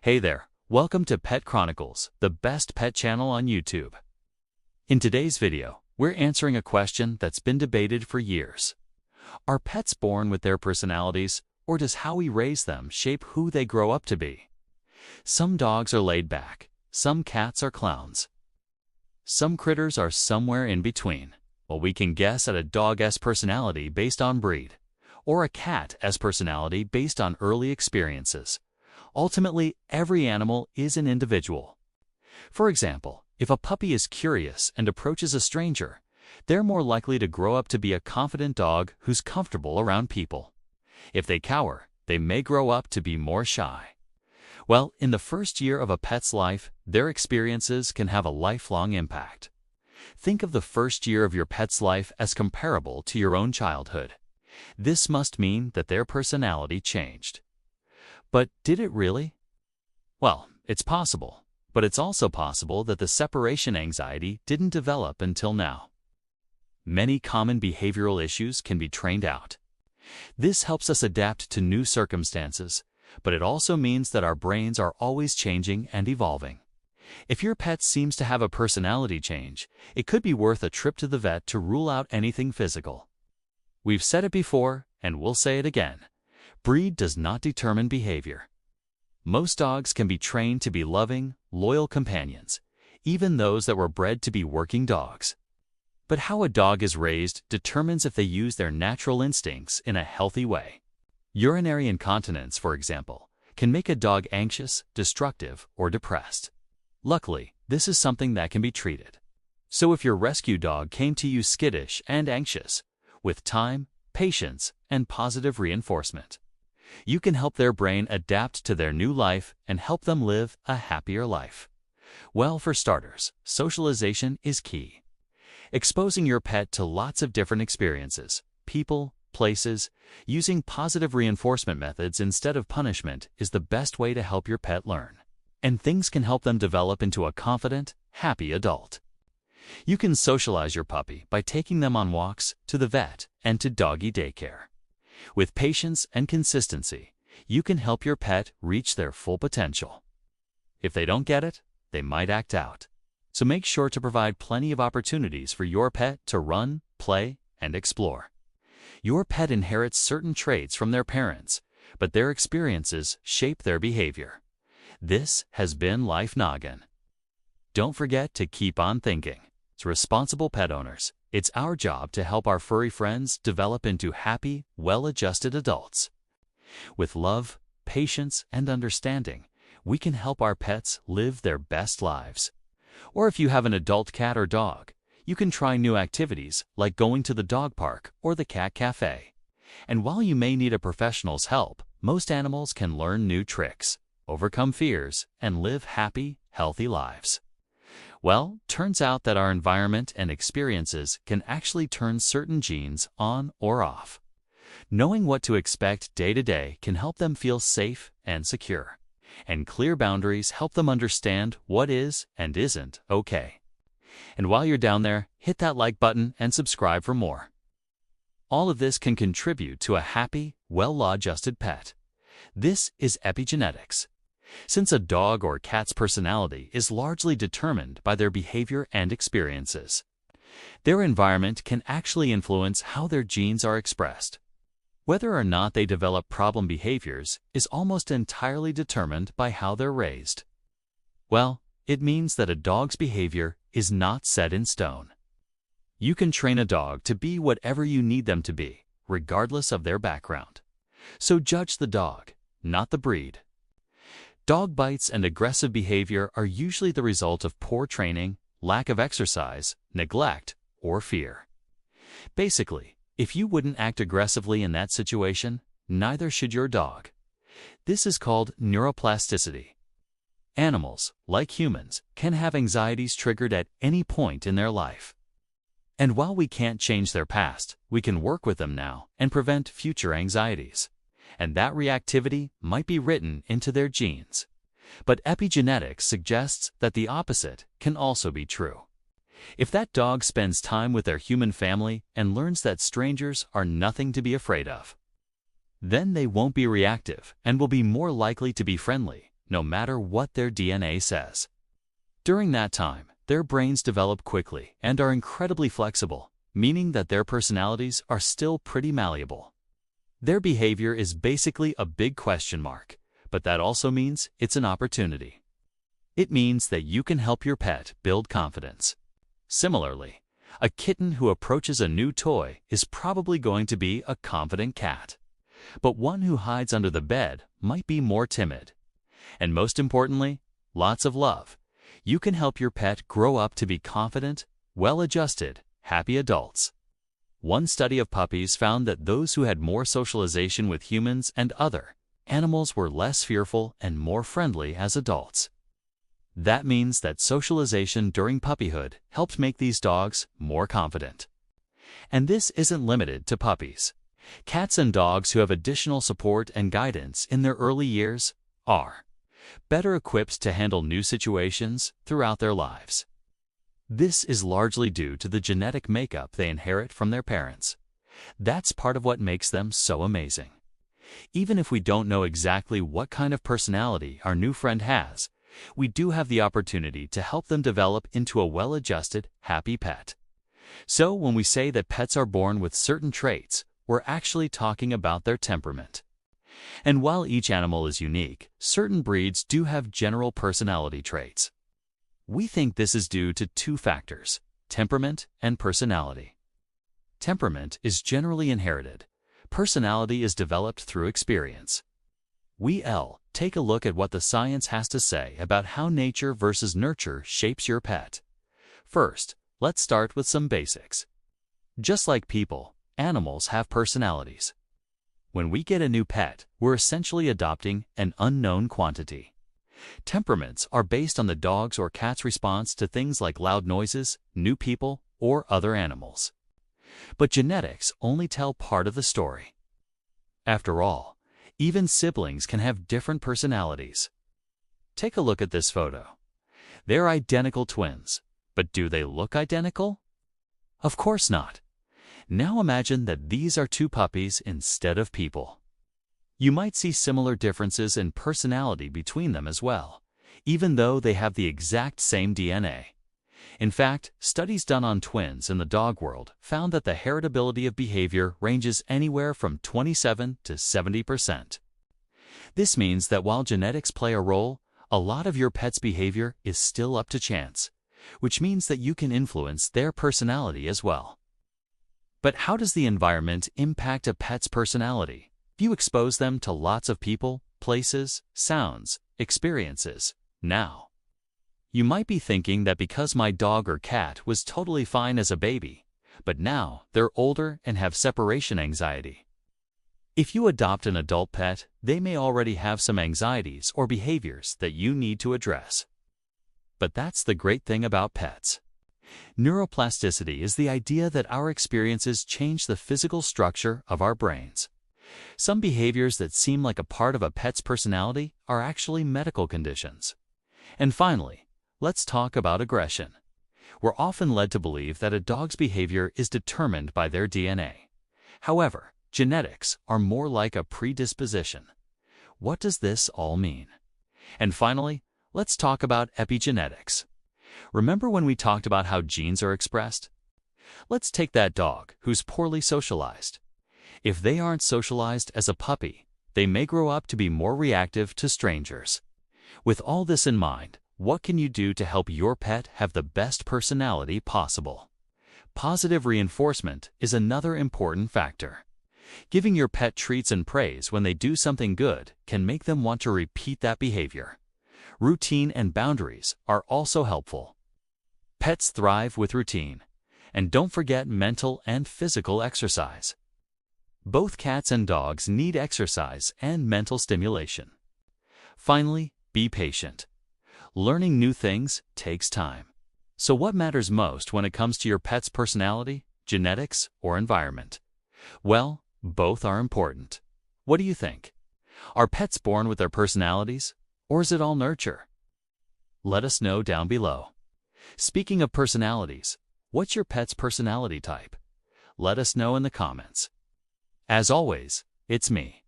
Hey there, welcome to Pet Chronicles, the best pet channel on YouTube. In today's video, we're answering a question that's been debated for years. Are pets born with their personalities, or does how we raise them shape who they grow up to be? Some dogs are laid back, some cats are clowns. Some critters are somewhere in between. Well, we can guess at a dog's personality based on breed, or a cat's personality based on early experiences. Ultimately, every animal is an individual. For example, if a puppy is curious and approaches a stranger, they're more likely to grow up to be a confident dog who's comfortable around people. If they cower, they may grow up to be more shy. Well, in the first year of a pet's life, their experiences can have a lifelong impact. Think of the first year of your pet's life as comparable to your own childhood. This must mean that their personality changed. But did it really? Well, it's possible, but it's also possible that the separation anxiety didn't develop until now. Many common behavioral issues can be trained out. This helps us adapt to new circumstances, but it also means that our brains are always changing and evolving. If your pet seems to have a personality change, it could be worth a trip to the vet to rule out anything physical. We've said it before, and we'll say it again. Breed does not determine behavior. Most dogs can be trained to be loving, loyal companions, even those that were bred to be working dogs. But how a dog is raised determines if they use their natural instincts in a healthy way. Urinary incontinence, for example, can make a dog anxious, destructive, or depressed. Luckily, this is something that can be treated. So if your rescue dog came to you skittish and anxious, with time, patience, and positive reinforcement, you can help their brain adapt to their new life and help them live a happier life. Well, for starters, socialization is key. Exposing your pet to lots of different experiences, people, places, using positive reinforcement methods instead of punishment is the best way to help your pet learn. And things can help them develop into a confident, happy adult. You can socialize your puppy by taking them on walks, to the vet, and to doggy daycare. With patience and consistency, you can help your pet reach their full potential. If they don't get it, they might act out. So make sure to provide plenty of opportunities for your pet to run, play, and explore. Your pet inherits certain traits from their parents, but their experiences shape their behavior. This has been Life Noggin. Don't forget to keep on thinking. As responsible pet owners, it's our job to help our furry friends develop into happy, well-adjusted adults. With love, patience, and understanding, we can help our pets live their best lives. Or if you have an adult cat or dog, you can try new activities like going to the dog park or the cat cafe. And while you may need a professional's help, most animals can learn new tricks, overcome fears, and live happy, healthy lives. Well, turns out that our environment and experiences can actually turn certain genes on or off. Knowing what to expect day to day can help them feel safe and secure. And clear boundaries help them understand what is and isn't okay. And while you're down there, hit that like button and subscribe for more. All of this can contribute to a happy, well-adjusted pet. This is epigenetics. Since a dog or cat's personality is largely determined by their behavior and experiences, their environment can actually influence how their genes are expressed. Whether or not they develop problem behaviors is almost entirely determined by how they're raised. Well, it means that a dog's behavior is not set in stone. You can train a dog to be whatever you need them to be, regardless of their background. So judge the dog, not the breed. Dog bites and aggressive behavior are usually the result of poor training, lack of exercise, neglect, or fear. Basically, if you wouldn't act aggressively in that situation, neither should your dog. This is called neuroplasticity. Animals, like humans, can have anxieties triggered at any point in their life. And while we can't change their past, we can work with them now and prevent future anxieties. And that reactivity might be written into their genes. But epigenetics suggests that the opposite can also be true. If that dog spends time with their human family and learns that strangers are nothing to be afraid of, then they won't be reactive and will be more likely to be friendly, no matter what their DNA says. During that time, their brains develop quickly and are incredibly flexible, meaning that their personalities are still pretty malleable. Their behavior is basically a big question mark, but that also means it's an opportunity. It means that you can help your pet build confidence. Similarly, a kitten who approaches a new toy is probably going to be a confident cat, but one who hides under the bed might be more timid. And most importantly, lots of love. You can help your pet grow up to be confident, well-adjusted, happy adults. One study of puppies found that those who had more socialization with humans and other animals were less fearful and more friendly as adults. That means that socialization during puppyhood helped make these dogs more confident. And this isn't limited to puppies. Cats and dogs who have additional support and guidance in their early years are better equipped to handle new situations throughout their lives. This is largely due to the genetic makeup they inherit from their parents. That's part of what makes them so amazing. Even if we don't know exactly what kind of personality our new friend has, we do have the opportunity to help them develop into a well-adjusted, happy pet. So when we say that pets are born with certain traits, we're actually talking about their temperament. And while each animal is unique, certain breeds do have general personality traits. We think this is due to two factors: temperament and personality. Temperament is generally inherited. Personality is developed through experience. We'll take a look at what the science has to say about how nature versus nurture shapes your pet. First, let's start with some basics. Just like people, animals have personalities. When we get a new pet, we're essentially adopting an unknown quantity. Temperaments are based on the dog's or cat's response to things like loud noises, new people, or other animals. But genetics only tell part of the story. After all, even siblings can have different personalities. Take a look at this photo. They're identical twins, but do they look identical? Of course not. Now imagine that these are two puppies instead of people. You might see similar differences in personality between them as well, even though they have the exact same DNA. In fact, studies done on twins in the dog world found that the heritability of behavior ranges anywhere from 27 to 70%. This means that while genetics play a role, a lot of your pet's behavior is still up to chance, which means that you can influence their personality as well. But how does the environment impact a pet's personality? If you expose them to lots of people, places, sounds, experiences, now. You might be thinking that because my dog or cat was totally fine as a baby, but now they're older and have separation anxiety. If you adopt an adult pet, they may already have some anxieties or behaviors that you need to address. But that's the great thing about pets. Neuroplasticity is the idea that our experiences change the physical structure of our brains. Some behaviors that seem like a part of a pet's personality are actually medical conditions. And finally, let's talk about aggression. We're often led to believe that a dog's behavior is determined by their DNA. However, genetics are more like a predisposition. What does this all mean? And finally, let's talk about epigenetics. Remember when we talked about how genes are expressed? Let's take that dog who's poorly socialized. If they aren't socialized as a puppy, they may grow up to be more reactive to strangers. With all this in mind, what can you do to help your pet have the best personality possible? Positive reinforcement is another important factor. Giving your pet treats and praise when they do something good can make them want to repeat that behavior. Routine and boundaries are also helpful. Pets thrive with routine. And don't forget mental and physical exercise. Both cats and dogs need exercise and mental stimulation. Finally, be patient. Learning new things takes time. So what matters most when it comes to your pet's personality, genetics, or environment? Well, both are important. What do you think? Are pets born with their personalities, or is it all nurture? Let us know down below. Speaking of personalities, what's your pet's personality type? Let us know in the comments. As always, it's me.